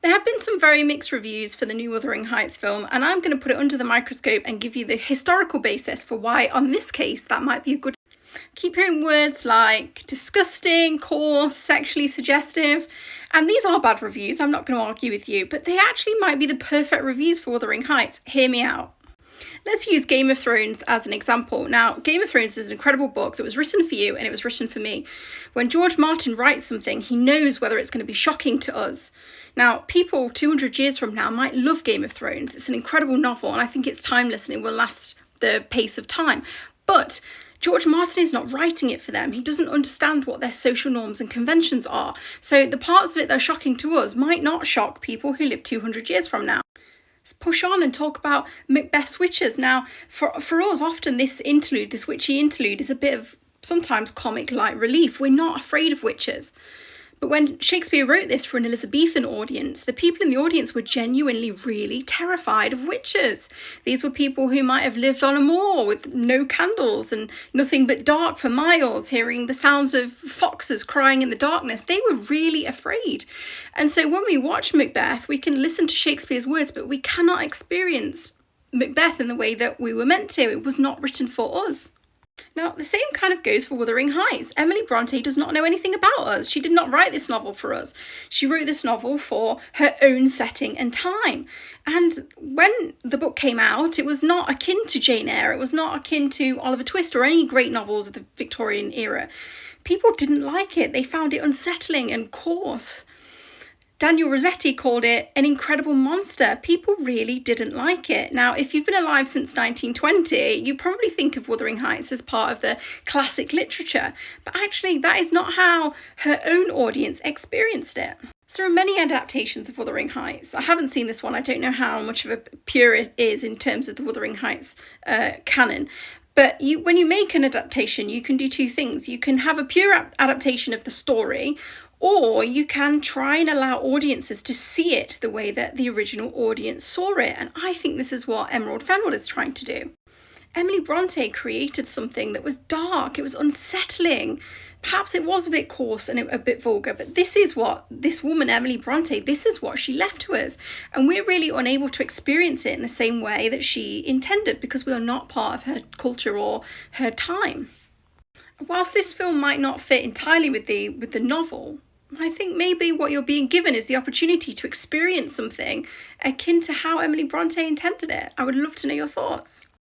There have been some very mixed reviews for the new Wuthering Heights film, and I'm going to put it under the microscope and give you the historical basis for why, on this case, that might be a good. Keep hearing words like disgusting, coarse, sexually suggestive, and these are bad reviews, I'm not going to argue with you, but they actually might be the perfect reviews for Wuthering Heights. Hear me out. Let's use Game of Thrones as an example. Now, Game of Thrones is an incredible book that was written for you and it was written for me. When George Martin writes something, he knows whether it's going to be shocking to us. Now, people 200 years from now might love Game of Thrones. It's an incredible novel and I think it's timeless and it will last the pace of time. But George Martin is not writing it for them. He doesn't understand what their social norms and conventions are. So the parts of it that are shocking to us might not shock people who live 200 years from now. Let's push on and talk about Macbeth's witches. Now, for us, often this interlude, this witchy interlude, is a bit of sometimes comic light relief. We're not afraid of witches. But when Shakespeare wrote this for an Elizabethan audience, the people in the audience were genuinely really terrified of witches. These were people who might have lived on a moor with no candles and nothing but dark for miles, hearing the sounds of foxes crying in the darkness. They were really afraid. And so when we watch Macbeth, we can listen to Shakespeare's words, but we cannot experience Macbeth in the way that we were meant to. It was not written for us. Now, the same kind of goes for Wuthering Heights. Emily Bronte does not know anything about us. She did not write this novel for us. She wrote this novel for her own setting and time. And when the book came out, it was not akin to Jane Eyre. It was not akin to Oliver Twist or any great novels of the Victorian era. People didn't like it. They found it unsettling and coarse. Daniel Rossetti called it an incredible monster. People really didn't like it. Now, if you've been alive since 1920, you probably think of Wuthering Heights as part of the classic literature, but actually that is not how her own audience experienced it. So there are many adaptations of Wuthering Heights. I haven't seen this one. I don't know how much of a pure it is in terms of the Wuthering Heights canon. But when you make an adaptation, you can do two things. You can have a pure adaptation of the story, or you can try and allow audiences to see it the way that the original audience saw it. And I think this is what Emerald Fennell is trying to do. Emily Bronte created something that was dark, it was unsettling. Perhaps it was a bit coarse and a bit vulgar, but this is what this woman, Emily Bronte, this is what she left to us. And we're really unable to experience it in the same way that she intended because we are not part of her culture or her time. Whilst this film might not fit entirely with the novel, I think maybe what you're being given is the opportunity to experience something akin to how Emily Bronte intended it. I would love to know your thoughts.